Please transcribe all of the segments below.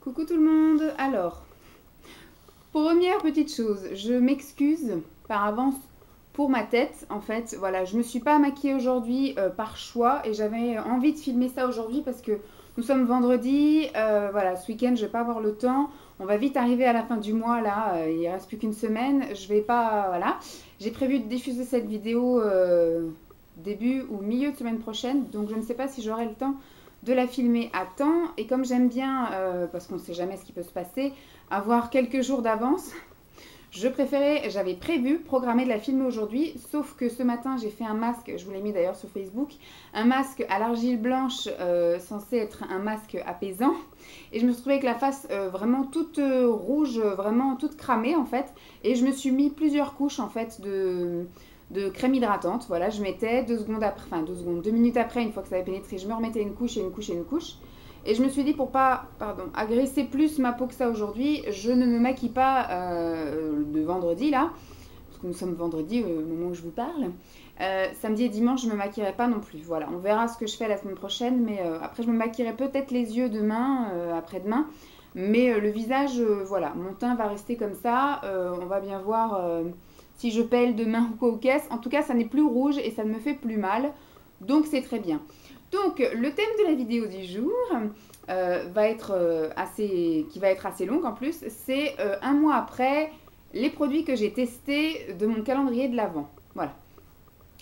Coucou tout le monde. Alors, première petite chose, je m'excuse par avance pour ma tête. En fait, voilà, je me suis pas maquillée aujourd'hui par choix et j'avais envie de filmer ça aujourd'hui parce que nous sommes vendredi. Voilà, ce week-end, je vais pas avoir le temps. On va vite arriver à la fin du mois là. Il reste plus qu'une semaine. Je vais pas, voilà. J'ai prévu de diffuser cette vidéo début ou milieu de semaine prochaine, donc je ne sais pas si j'aurai le temps de la filmer à temps. Et comme j'aime bien, parce qu'on ne sait jamais ce qui peut se passer, avoir quelques jours d'avance, j'avais prévu, programmer de la filmer aujourd'hui, sauf que ce matin j'ai fait un masque, je vous l'ai mis d'ailleurs sur Facebook, un masque à l'argile blanche censé être un masque apaisant, et je me suis trouvée avec la face vraiment toute rouge, vraiment toute cramée en fait, et je me suis mis plusieurs couches en fait de crème hydratante. Voilà, je mettais 2 secondes après, enfin 2 minutes après, une fois que ça avait pénétré, je me remettais une couche et une couche et une couche. Et je me suis dit, pour pas, agresser plus ma peau que ça aujourd'hui, je ne me maquille pas de vendredi là, parce que nous sommes vendredi au moment où je vous parle. Samedi et dimanche, je ne me maquillerai pas non plus. Voilà, on verra ce que je fais la semaine prochaine, mais après je me maquillerai peut-être les yeux demain, après-demain. Mais le visage, voilà, mon teint va rester comme ça. On va bien voir si je pèle demain ou quoi aux caisses. En tout cas, ça n'est plus rouge et ça ne me fait plus mal. Donc c'est très bien. Donc le thème de la vidéo du jour va être assez long en plus. C'est un mois après les produits que j'ai testés de mon calendrier de l'Avent. Voilà.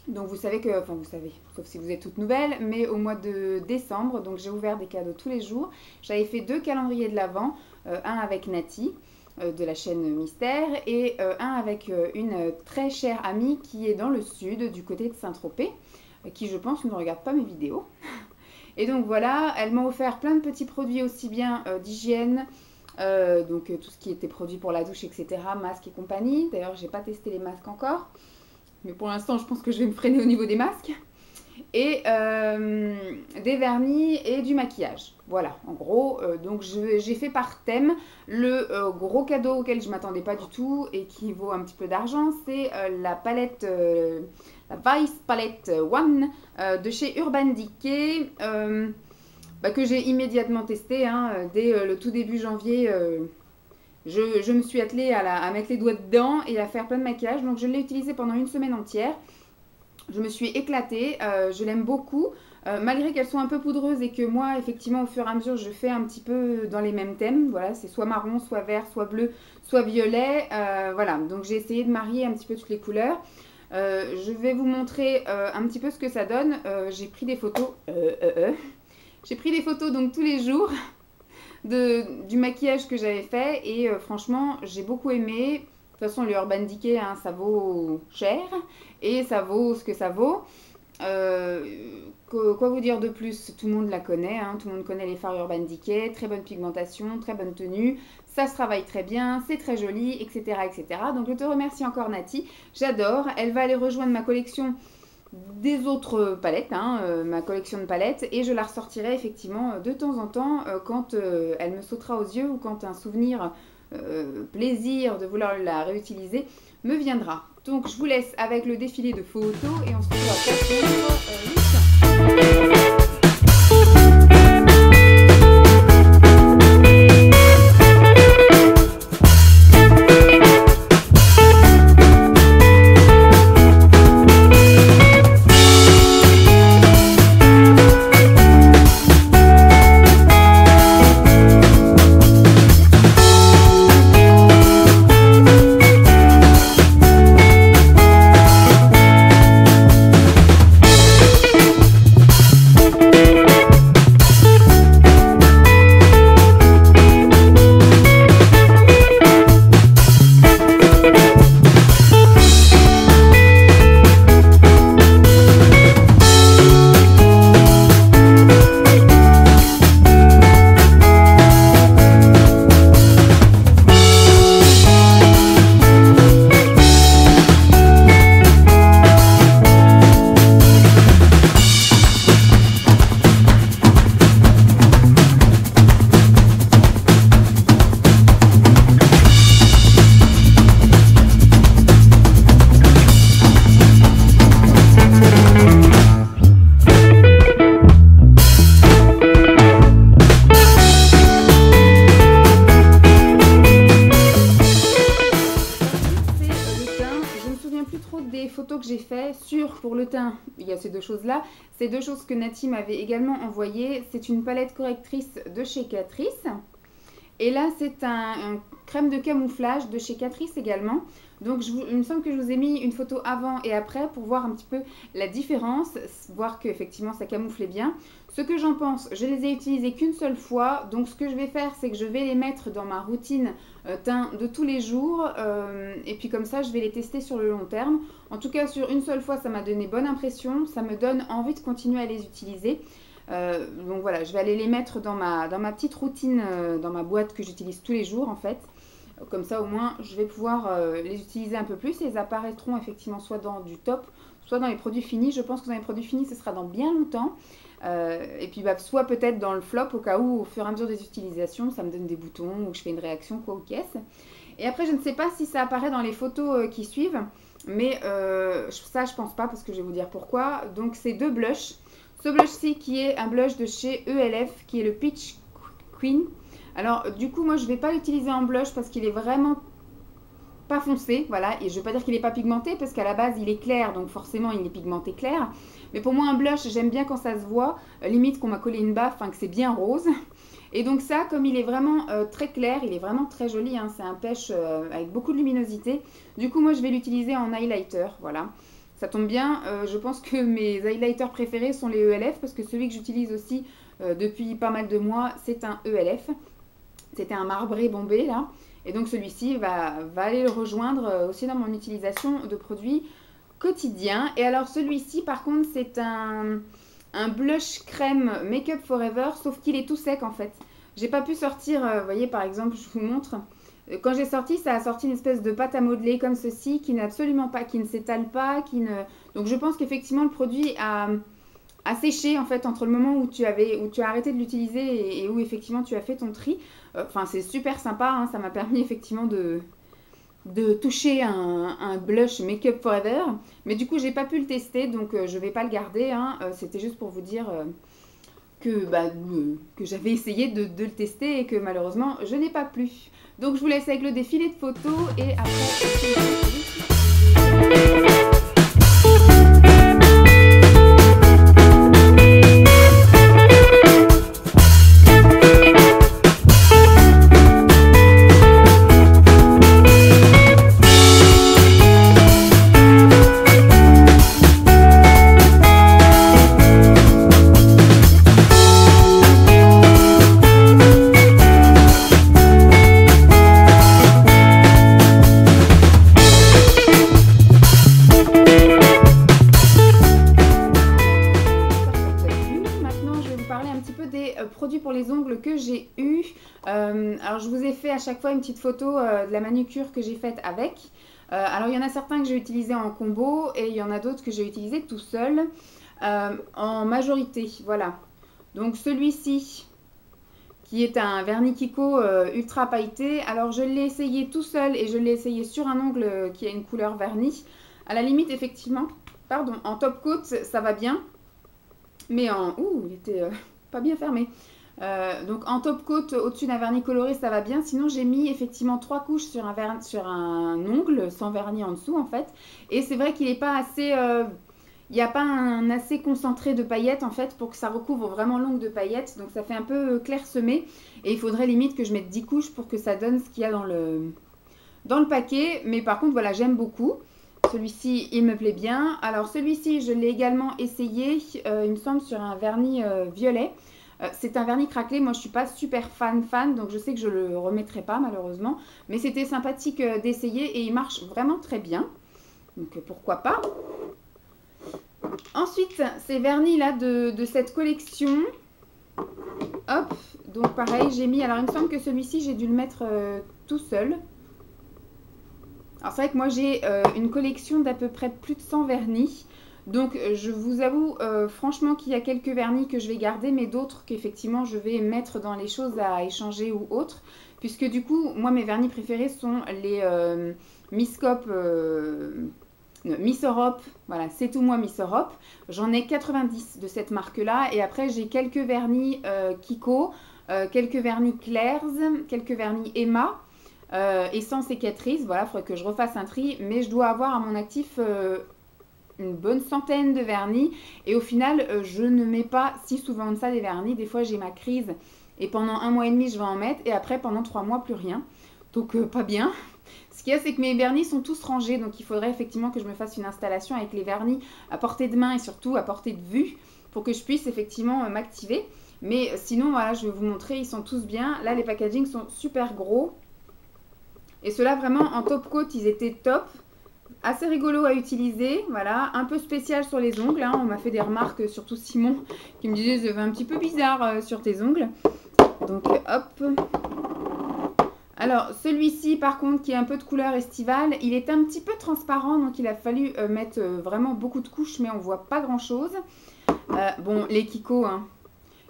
Donc vous savez que, enfin vous savez, sauf si vous êtes toute nouvelle, mais au mois de décembre, donc j'ai ouvert des cadeaux tous les jours. J'avais fait 2 calendriers de l'Avent, un avec Nati de la chaîne Mystère et un avec une très chère amie qui est dans le sud, du côté de Saint-Tropez, qui je pense ne regarde pas mes vidéos. Et donc voilà, elle m'a offert plein de petits produits aussi bien d'hygiène, donc tout ce qui était produit pour la douche, etc., masques et compagnie. D'ailleurs, j'ai pas testé les masques encore, mais pour l'instant, je pense que je vais me freiner au niveau des masques. Et des vernis et du maquillage. Voilà, en gros, donc j'ai fait par thème. Le gros cadeau auquel je ne m'attendais pas du tout et qui vaut un petit peu d'argent, c'est la palette, la Vice Palette One de chez Urban Decay, que j'ai immédiatement testé dès le tout début janvier. Je me suis attelée à mettre les doigts dedans et à faire plein de maquillage. Donc je l'ai utilisé pendant une semaine entière. Je me suis éclatée, je l'aime beaucoup, malgré qu'elles soient un peu poudreuses et que moi, effectivement, au fur et à mesure, je fais un petit peu dans les mêmes thèmes. Voilà, c'est soit marron, soit vert, soit bleu, soit violet. Voilà, donc j'ai essayé de marier un petit peu toutes les couleurs. Je vais vous montrer un petit peu ce que ça donne. J'ai pris des photos, j'ai pris des photos donc tous les jours du maquillage que j'avais fait et franchement, j'ai beaucoup aimé. De toute façon, le Urban Decay, ça vaut cher et ça vaut ce que ça vaut. Quoi vous dire de plus? Tout le monde la connaît, tout le monde connaît les fards Urban Decay, très bonne pigmentation, très bonne tenue, ça se travaille très bien, c'est très joli, etc., etc. Donc je te remercie encore Nati, j'adore. Elle va aller rejoindre ma collection des autres palettes, ma collection de palettes, et je la ressortirai effectivement de temps en temps quand elle me sautera aux yeux ou quand un souvenir plaisir de vouloir la réutiliser me viendra. Donc je vous laisse avec le défilé de photos et on se retrouve après pour fait pour le teint, il y a ces deux choses-là. Ces deux choses que Nati m'avait également envoyées. C'est une palette correctrice de chez Catrice. Et là, c'est un crème de camouflage de chez Catrice également. Donc, il me semble que je vous ai mis une photo avant et après pour voir un petit peu la différence, voir qu'effectivement ça camouflait bien. Ce que j'en pense, je les ai utilisés qu'une seule fois. Donc, ce que je vais faire, c'est que je vais les mettre dans ma routine teint de tous les jours. Et puis comme ça, je vais les tester sur le long terme. En tout cas, sur une seule fois, ça m'a donné bonne impression. Ça me donne envie de continuer à les utiliser. Donc voilà, je vais aller les mettre dans ma petite routine, dans ma boîte que j'utilise tous les jours en fait. Comme ça au moins je vais pouvoir les utiliser un peu plus et ils apparaîtront effectivement soit dans du top, soit dans les produits finis. Je pense que dans les produits finis ce sera dans bien longtemps. Et puis bah, soit peut-être dans le flop au cas où au fur et à mesure des utilisations ça me donne des boutons ou je fais une réaction quoi aux caisses. Et après je ne sais pas si ça apparaît dans les photos qui suivent, mais ça je pense pas parce que je vais vous dire pourquoi. Donc c'est deux blushs. Ce blush-ci qui est un blush de chez ELF qui est le Peach Queen. Alors du coup moi je ne vais pas l'utiliser en blush parce qu'il est vraiment pas foncé, voilà, et je ne veux pas dire qu'il n'est pas pigmenté parce qu'à la base il est clair donc forcément il est pigmenté clair. Mais pour moi un blush j'aime bien quand ça se voit, limite qu'on m'a collé une baffe, enfin que c'est bien rose. Et donc ça comme il est vraiment très clair, il est vraiment très joli, hein, c'est un pêche avec beaucoup de luminosité. Du coup moi je vais l'utiliser en highlighter, voilà. Ça tombe bien, je pense que mes highlighters préférés sont les ELF parce que celui que j'utilise aussi depuis pas mal de mois, c'est un ELF. C'était un marbré bombé là. Et donc celui-ci va aller le rejoindre aussi dans mon utilisation de produits quotidiens. Et alors celui-ci par contre c'est un blush crème Make Up Forever, sauf qu'il est tout sec en fait. J'ai pas pu sortir, vous voyez par exemple, je vous montre. Quand j'ai sorti, ça a sorti une espèce de pâte à modeler comme ceci, qui n'est absolument pas, qui ne s'étale pas, Donc je pense qu'effectivement le produit a séché en fait entre le moment où tu as arrêté de l'utiliser et où effectivement tu as fait ton tri. Enfin c'est super sympa, hein, ça m'a permis effectivement de toucher un blush Make Up Forever. Mais du coup j'ai pas pu le tester, donc je vais pas le garder. Hein. C'était juste pour vous dire que j'avais essayé de le tester et que malheureusement je n'ai pas pu. Donc je vous laisse avec le défilé de photos et après... produits pour les ongles que j'ai eu. Alors je vous ai fait à chaque fois une petite photo de la manucure que j'ai faite avec. Alors il y en a certains que j'ai utilisés en combo et il y en a d'autres que j'ai utilisés tout seul en majorité. Voilà. Donc celui-ci qui est un vernis Kiko ultra pailleté. Alors je l'ai essayé tout seul et je l'ai essayé sur un ongle qui a une couleur vernis. À la limite effectivement, pardon, en top coat ça va bien. Mais en... Ouh, il était pas bien fermé. Donc en top coat au-dessus d'un vernis coloré ça va bien. Sinon j'ai mis effectivement 3 couches sur un ongle sans vernis en dessous en fait. Et c'est vrai qu'il n'est pas assez... il n'y a pas un assez concentré de paillettes en fait pour que ça recouvre vraiment l'ongle de paillettes. Donc ça fait un peu clairsemé. Et il faudrait limite que je mette 10 couches pour que ça donne ce qu'il y a dans le paquet. Mais par contre voilà, j'aime beaucoup. Celui-ci, il me plaît bien. Alors celui-ci, je l'ai également essayé, il me semble, sur un vernis violet. C'est un vernis craquelé. Moi, je ne suis pas super fan, donc je sais que je ne le remettrai pas malheureusement. Mais c'était sympathique d'essayer et il marche vraiment très bien. Donc pourquoi pas. Ensuite, ces vernis-là de cette collection. Hop, donc pareil, j'ai mis... Alors il me semble que celui-ci, j'ai dû le mettre tout seul. Alors c'est vrai que moi j'ai une collection d'à peu près plus de 100 vernis. Donc je vous avoue franchement qu'il y a quelques vernis que je vais garder, mais d'autres qu'effectivement je vais mettre dans les choses à échanger ou autres. Puisque du coup, moi mes vernis préférés sont les Miss Europe. Voilà, c'est tout moi Miss Europe. J'en ai 90 de cette marque-là. Et après j'ai quelques vernis Kiko, quelques vernis Claire's, quelques vernis Emma. Et sans cicatrice, voilà, il faudrait que je refasse un tri, mais je dois avoir à mon actif une bonne centaine de vernis. Et au final, je ne mets pas si souvent de ça des vernis. Des fois, j'ai ma crise et pendant 1 mois et demi, je vais en mettre. Et après, pendant 3 mois, plus rien. Donc, pas bien. Ce qu'il y a, c'est que mes vernis sont tous rangés. Donc, il faudrait effectivement que je me fasse une installation avec les vernis à portée de main et surtout à portée de vue pour que je puisse effectivement m'activer. Mais sinon, voilà, je vais vous montrer. Ils sont tous bien. Là, les packagings sont super gros. Et ceux-là, vraiment, en top coat, ils étaient top. Assez rigolo à utiliser, voilà, un peu spécial sur les ongles, hein. On m'a fait des remarques, surtout Simon, qui me disait ça fait un petit peu bizarre sur tes ongles. Donc hop. Alors celui-ci par contre qui est un peu de couleur estivale, il est un petit peu transparent, donc il a fallu mettre vraiment beaucoup de couches, mais on voit pas grand chose. Bon, les Kiko, hein.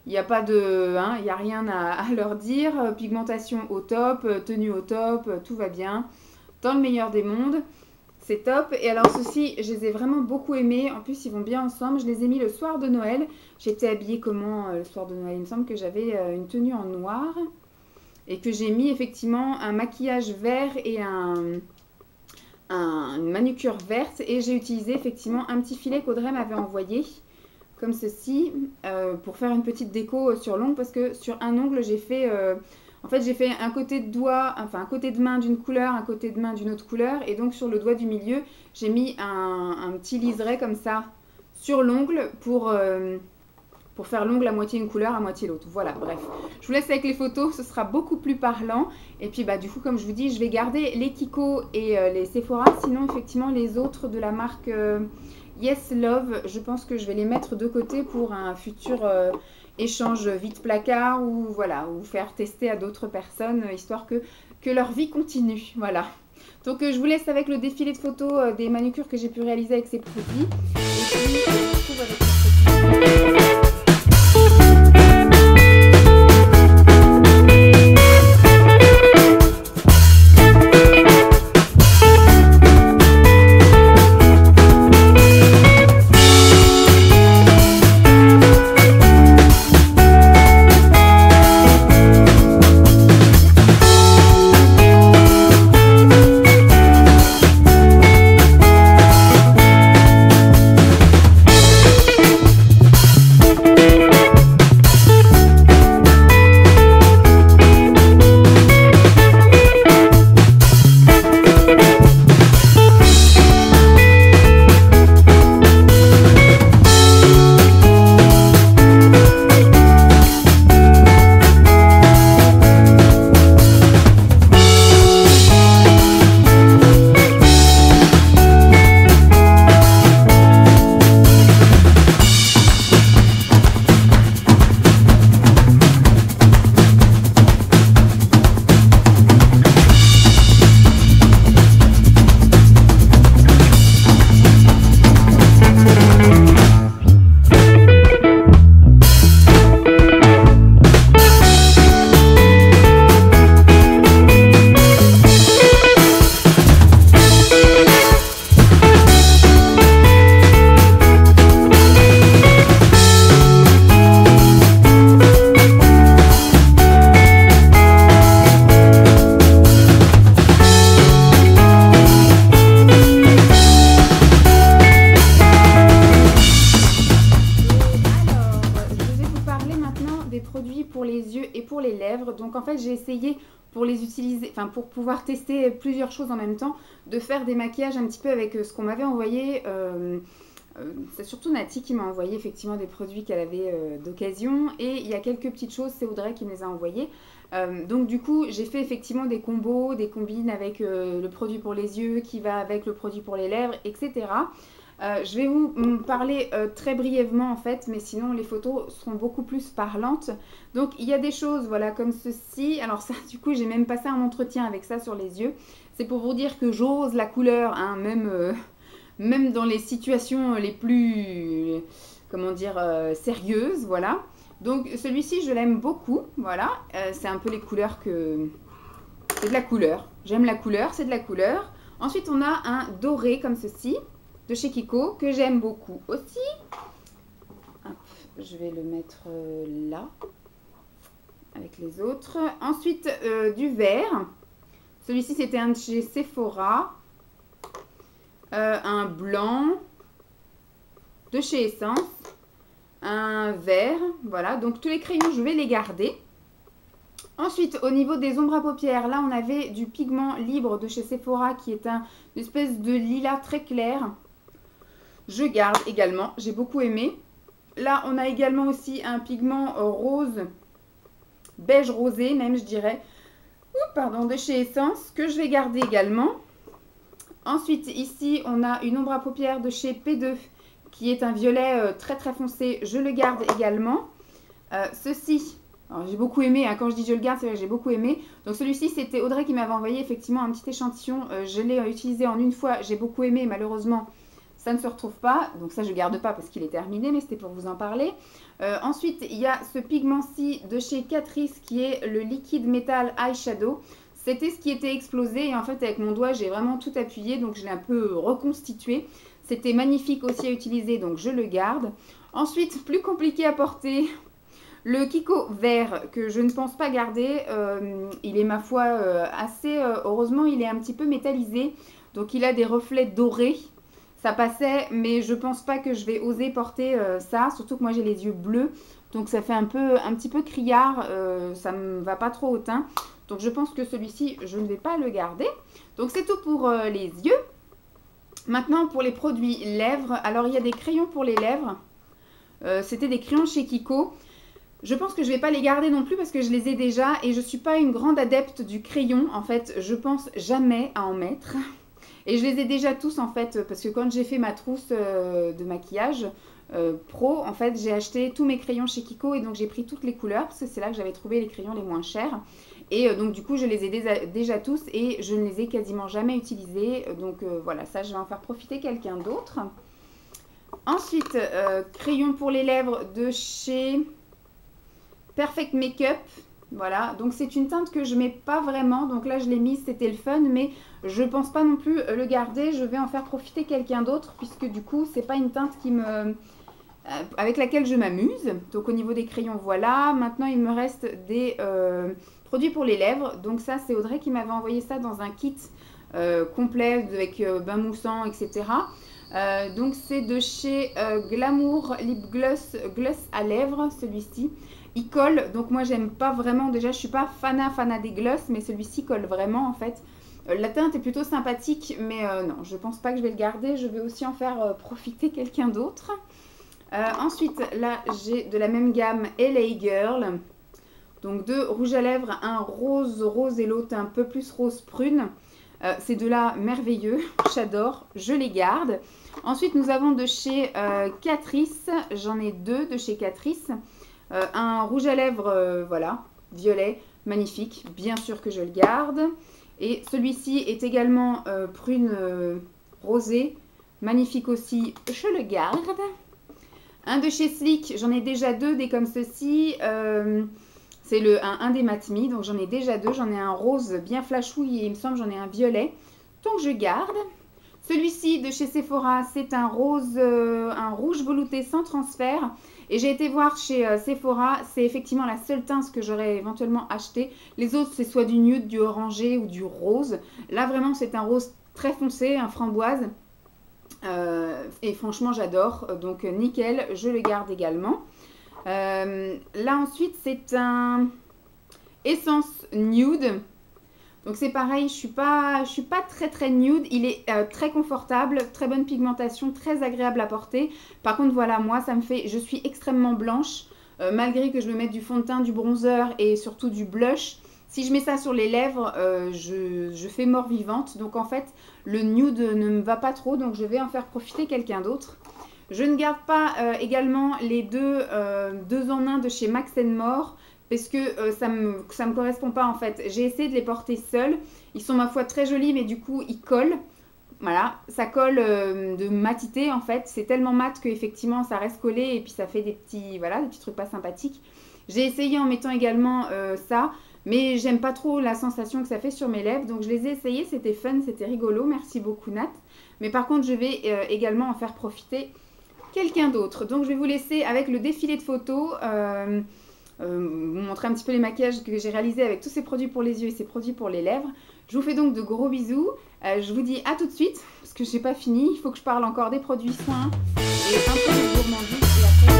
Il n'y a pas de, hein, il n'y a rien à leur dire. Pigmentation au top, tenue au top, tout va bien. Dans le meilleur des mondes. C'est top. Et alors ceux-ci, je les ai vraiment beaucoup aimés. En plus, ils vont bien ensemble. Je les ai mis le soir de Noël. J'étais habillée comment le soir de Noël? Il me semble que j'avais une tenue en noir. Et que j'ai mis effectivement un maquillage vert et une manucure verte. Et j'ai utilisé effectivement un petit filet qu'Audrey m'avait envoyé. Comme ceci. Pour faire une petite déco sur l'ongle. Parce que sur un ongle, j'ai fait... En fait, j'ai fait un côté de doigt, enfin un côté de main d'une couleur, un côté de main d'une autre couleur. Et donc, sur le doigt du milieu, j'ai mis un petit liseré comme ça sur l'ongle pour faire l'ongle à moitié une couleur, à moitié l'autre. Voilà, bref. Je vous laisse avec les photos, ce sera beaucoup plus parlant. Et puis, bah, du coup, comme je vous dis, je vais garder les Kiko et les Sephora. Sinon, effectivement, les autres de la marque Yes Love, je pense que je vais les mettre de côté pour un futur... échange vide placard ou voilà, ou faire tester à d'autres personnes histoire que leur vie continue. Voilà. Donc je vous laisse avec le défilé de photos des manucures que j'ai pu réaliser avec ces produits. Et puis on se retrouve avec les produits. Donc en fait j'ai essayé pour les utiliser, enfin pour pouvoir tester plusieurs choses en même temps, de faire des maquillages un petit peu avec ce qu'on m'avait envoyé. C'est surtout Nati qui m'a envoyé effectivement des produits qu'elle avait d'occasion. Et il y a quelques petites choses, c'est Audrey qui me les a envoyées. Donc du coup j'ai fait effectivement des combos, des combines avec le produit pour les yeux qui va avec le produit pour les lèvres, etc. Je vais vous parler très brièvement en fait, mais sinon les photos seront beaucoup plus parlantes. Donc il y a des choses voilà comme ceci. Alors ça du coup j'ai même passé un entretien avec ça sur les yeux. C'est pour vous dire que j'ose la couleur, hein, même dans les situations les plus, comment dire, sérieuses, voilà. Donc celui-ci je l'aime beaucoup, voilà. C'est un peu les couleurs que... C'est de la couleur. J'aime la couleur, c'est de la couleur. Ensuite on a un doré comme ceci. De chez Kiko, que j'aime beaucoup aussi. Hop, je vais le mettre là, avec les autres. Ensuite, du vert. Celui-ci, c'était un de chez Sephora. Un blanc. de chez Essence, un vert, voilà. Donc tous les crayons, je vais les garder. Ensuite, au niveau des ombres à paupières, là, on avait du pigment libre de chez Sephora qui est une espèce de lilas très clair. Je garde également, j'ai beaucoup aimé. Là, on a également aussi un pigment rose, beige rosé même, je dirais. Pardon, de chez Essence, que je vais garder également. Ensuite, ici, on a une ombre à paupières de chez P2, qui est un violet très très foncé. Je le garde également. Ceci, j'ai beaucoup aimé, hein, quand je dis je le garde, c'est vrai que j'ai beaucoup aimé. Donc celui-ci, c'était Audrey qui m'avait envoyé effectivement un petit échantillon. Je l'ai utilisé en une fois, j'ai beaucoup aimé, malheureusement, ça ne se retrouve pas. Donc ça, je ne garde pas parce qu'il est terminé, mais c'était pour vous en parler. Ensuite, il y a ce pigment-ci de chez Catrice qui est le liquide métal eyeshadow. C'était ce qui était explosé et en fait, avec mon doigt, j'ai vraiment tout appuyé, donc je l'ai un peu reconstitué. C'était magnifique aussi à utiliser, donc je le garde. Ensuite, plus compliqué à porter, le Kiko vert que je ne pense pas garder. Il est ma foi assez... heureusement, il est un petit peu métallisé, donc il a des reflets dorés. Ça passait, mais je pense pas que je vais oser porter ça, surtout que moi j'ai les yeux bleus, donc ça fait un petit peu criard, ça me va pas trop au teint. Donc je pense que celui-ci, je ne vais pas le garder. Donc c'est tout pour les yeux. Maintenant pour les produits lèvres, alors il y a des crayons pour les lèvres. C'était des crayons chez Kiko. Je pense que je ne vais pas les garder non plus parce que je les ai déjà et je ne suis pas une grande adepte du crayon. En fait, je pense jamais à en mettre. Et je les ai déjà tous en fait, parce que quand j'ai fait ma trousse de maquillage pro, en fait, j'ai acheté tous mes crayons chez Kiko et donc j'ai pris toutes les couleurs parce que c'est là que j'avais trouvé les crayons les moins chers. Et donc du coup, je les ai déjà tous et je ne les ai quasiment jamais utilisés. Donc voilà, ça, je vais en faire profiter quelqu'un d'autre. Ensuite, crayon pour les lèvres de chez Perfect Makeup. Voilà, donc c'est une teinte que je mets pas vraiment, donc là je l'ai mise, c'était le fun, mais je pense pas non plus le garder, je vais en faire profiter quelqu'un d'autre, puisque du coup c'est pas une teinte avec laquelle je m'amuse. Donc au niveau des crayons, voilà, maintenant il me reste des produits pour les lèvres, donc ça c'est Audrey qui m'avait envoyé ça dans un kit complet avec bain moussant, etc. Donc c'est de chez Glamour Lip Gloss, gloss à lèvres, celui-ci. Il colle, donc moi j'aime pas vraiment, déjà je suis pas fana des gloss, mais celui-ci colle vraiment en fait. La teinte est plutôt sympathique, mais non, je pense pas que je vais le garder, je vais aussi en faire profiter quelqu'un d'autre. Ensuite, là j'ai de la même gamme LA Girl, donc deux rouges à lèvres, un rose et l'autre un peu plus rose prune. Ces deux-là merveilleux, j'adore, je les garde. Ensuite nous avons de chez Catrice, j'en ai deux de chez Catrice. Un rouge à lèvres, voilà, violet, magnifique, bien sûr que je le garde. Et celui-ci est également prune rosée, magnifique aussi, je le garde. Un de chez Sleek, j'en ai déjà deux, des comme ceci. C'est un des Mat Me, donc j'en ai déjà deux. J'en ai un rose bien flashouille et il me semble j'en ai un violet, donc je garde. Celui-ci de chez Sephora, c'est un rouge velouté sans transfert. Et j'ai été voir chez Sephora, c'est effectivement la seule teinte que j'aurais éventuellement acheté. Les autres, c'est soit du nude, du orangé ou du rose. Là, vraiment, c'est un rose très foncé, un framboise. Et franchement, j'adore. Donc, nickel, je le garde également. Là, ensuite, c'est un Essence Nude. Donc c'est pareil, je suis pas très nude, il est très confortable, très bonne pigmentation, très agréable à porter. Par contre voilà, moi je suis extrêmement blanche, malgré que je me mette du fond de teint, du bronzer et surtout du blush. Si je mets ça sur les lèvres, je fais mort vivante. Donc en fait, le nude ne me va pas trop, donc je vais en faire profiter quelqu'un d'autre. Je ne garde pas également les deux en un de chez Max More. Parce que ça me correspond pas en fait. J'ai essayé de les porter seuls. Ils sont ma foi très jolis, mais du coup ils collent. Voilà, ça colle de matité en fait. C'est tellement mat qu'effectivement ça reste collé et puis ça fait des petits trucs pas sympathiques. J'ai essayé en mettant également ça, mais j'aime pas trop la sensation que ça fait sur mes lèvres. Donc je les ai essayés, c'était fun, c'était rigolo. Merci beaucoup Nat. Mais par contre je vais également en faire profiter quelqu'un d'autre. Donc je vais vous laisser avec le défilé de photos. Vous montrer un petit peu les maquillages que j'ai réalisés avec tous ces produits pour les yeux et ces produits pour les lèvres. Je vous fais donc de gros bisous. Je vous dis à tout de suite parce que je n'ai pas fini. Il faut que je parle encore des produits soins. et un peu de gourmandise et après...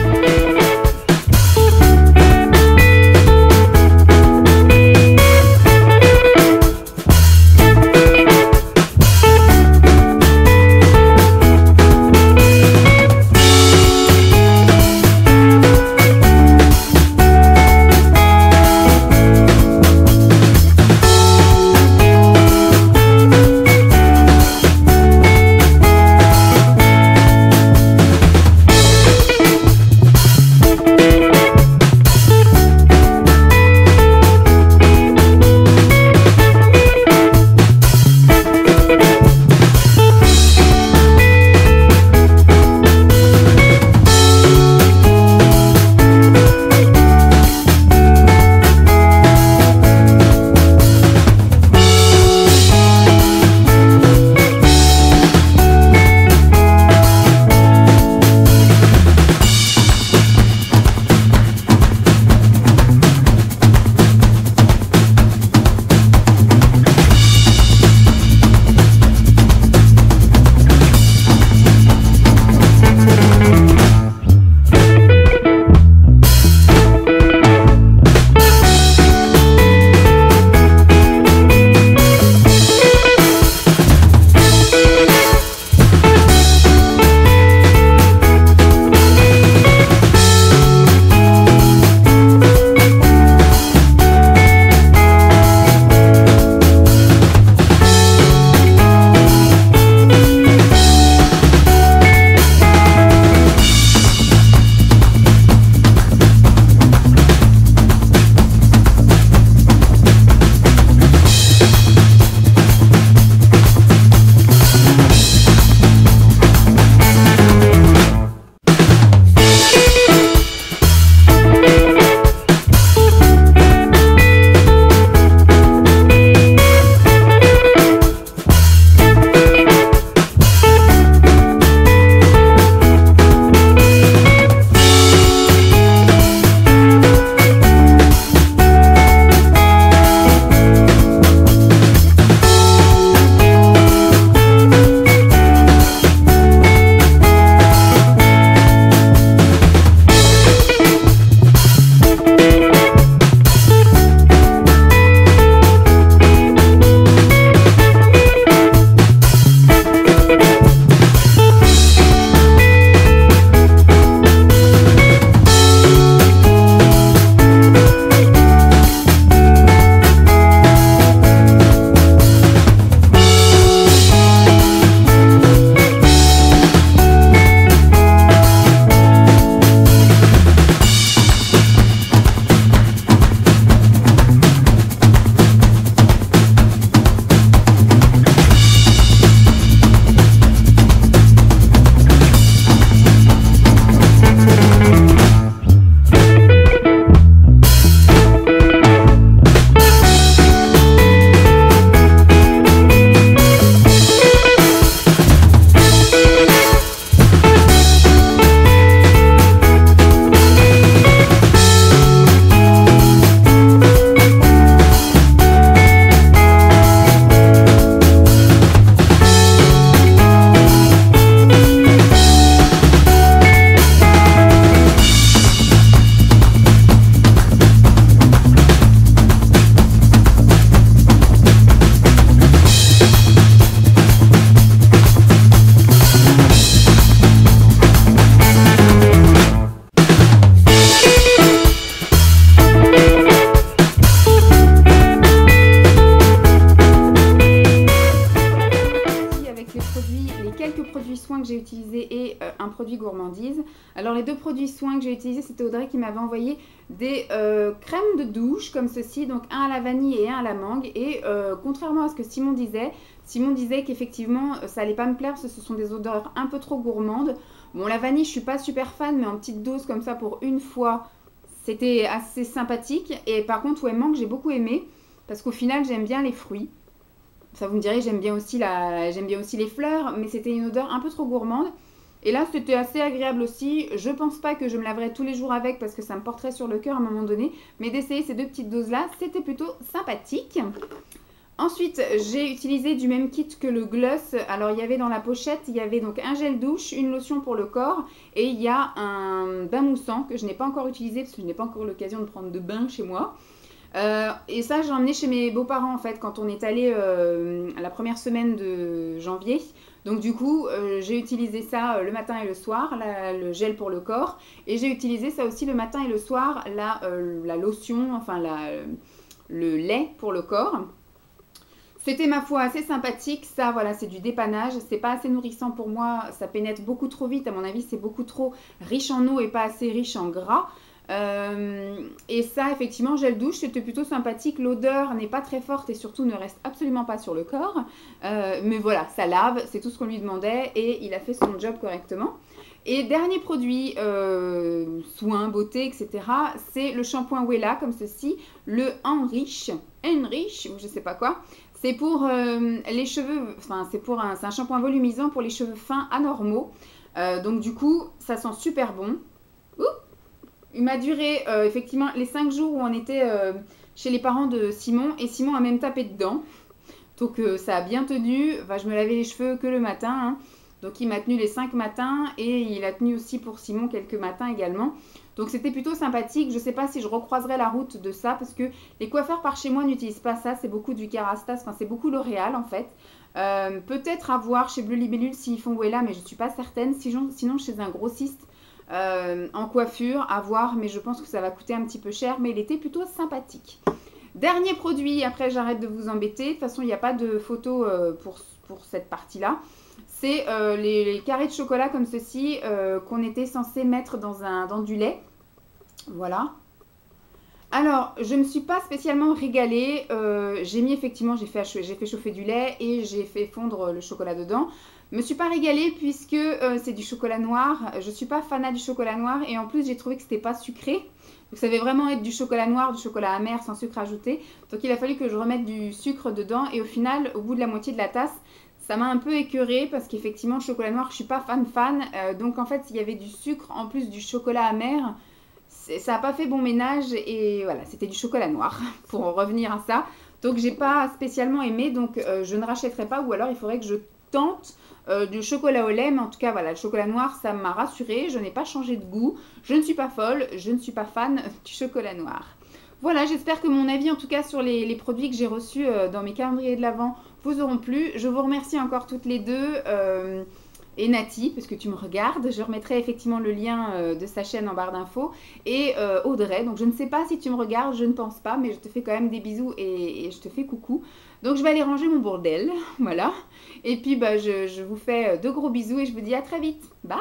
que j'ai utilisé et un produit gourmandise. Alors les deux produits soins que j'ai utilisés, c'était Audrey qui m'avait envoyé des crèmes de douche comme ceci, donc un à la vanille et un à la mangue. Et contrairement à ce que Simon disait qu'effectivement ça allait pas me plaire parce que ce sont des odeurs un peu trop gourmandes. Bon, la vanille je suis pas super fan, mais en petite dose comme ça pour une fois, c'était assez sympathique. Et par contre, ouais, mangue, j'ai beaucoup aimé parce qu'au final j'aime bien les fruits. Ça, vous me direz, j'aime bien aussi les fleurs, mais c'était une odeur un peu trop gourmande. Et là, c'était assez agréable aussi. Je pense pas que je me laverais tous les jours avec parce que ça me porterait sur le cœur à un moment donné. Mais d'essayer ces deux petites doses-là, c'était plutôt sympathique. Ensuite, j'ai utilisé du même kit que le gloss. Alors, il y avait dans la pochette, il y avait donc un gel douche, une lotion pour le corps et il y a un bain moussant que je n'ai pas encore utilisé parce que je n'ai pas encore eu l'occasion de prendre de bain chez moi. Et ça, j'ai emmené chez mes beaux-parents en fait quand on est allé la première semaine de janvier. Donc du coup, j'ai utilisé ça le matin et le soir, le gel pour le corps. Et j'ai utilisé ça aussi le matin et le soir, la lotion, enfin le lait pour le corps. C'était ma foi assez sympathique, ça voilà c'est du dépannage, c'est pas assez nourrissant pour moi, ça pénètre beaucoup trop vite, à mon avis c'est beaucoup trop riche en eau et pas assez riche en gras. Et ça effectivement gel douche c'était plutôt sympathique, l'odeur n'est pas très forte et surtout ne reste absolument pas sur le corps. Mais voilà ça lave, c'est tout ce qu'on lui demandait et il a fait son job correctement. Et dernier produit, soin, beauté, etc. C'est le shampoing Wella comme ceci, le Enrich ou je sais pas quoi. C'est pour les cheveux, enfin c'est un shampoing volumisant pour les cheveux fins anormaux. Donc du coup, ça sent super bon. Ouh, il m'a duré effectivement les 5 jours où on était chez les parents de Simon et Simon a même tapé dedans. Donc ça a bien tenu. Enfin, je me lavais les cheveux que le matin. Hein. Donc il m'a tenu les 5 matins et il a tenu aussi pour Simon quelques matins également. Donc c'était plutôt sympathique. Je ne sais pas si je recroiserai la route de ça parce que les coiffeurs par chez moi n'utilisent pas ça. C'est beaucoup du Kérastase, enfin c'est beaucoup L'Oréal en fait. Peut-être à voir chez Bleu Libellule s'ils font Wella, mais je ne suis pas certaine. Sinon chez un grossiste en coiffure, à voir, mais je pense que ça va coûter un petit peu cher. Mais il était plutôt sympathique. Dernier produit, après j'arrête de vous embêter. De toute façon, il n'y a pas de photo pour cette partie-là. C'est les carrés de chocolat comme ceci qu'on était censé mettre dans du lait. Voilà. Alors, je ne me suis pas spécialement régalée. J'ai mis effectivement, j'ai fait chauffer du lait et j'ai fait fondre le chocolat dedans. Je me suis pas régalée puisque c'est du chocolat noir. Je ne suis pas fanat du chocolat noir et en plus j'ai trouvé que c'était pas sucré. Donc ça devait vraiment être du chocolat noir, du chocolat amer sans sucre ajouté. Donc il a fallu que je remette du sucre dedans et au final, au bout de la moitié de la tasse, ça m'a un peu écœurée parce qu'effectivement, le chocolat noir, je suis pas fan. Donc en fait, il y avait du sucre en plus du chocolat amer. Ça n'a pas fait bon ménage et voilà, c'était du chocolat noir pour en revenir à ça. Donc j'ai pas spécialement aimé, donc je ne rachèterai pas ou alors il faudrait que je tente du chocolat au lait. Mais en tout cas, voilà, le chocolat noir, ça m'a rassurée. Je n'ai pas changé de goût. Je ne suis pas folle, je ne suis pas fan du chocolat noir. Voilà, j'espère que mon avis en tout cas sur les produits que j'ai reçus dans mes calendriers de l'Avent vous auront plu. Je vous remercie encore toutes les deux et Nati, parce que tu me regardes. Je remettrai effectivement le lien de sa chaîne en barre d'infos. Et Audrey, donc je ne sais pas si tu me regardes, je ne pense pas, mais je te fais quand même des bisous et je te fais coucou. Donc je vais aller ranger mon bordel, voilà. Et puis bah, je vous fais de gros bisous et je vous dis à très vite. Bye!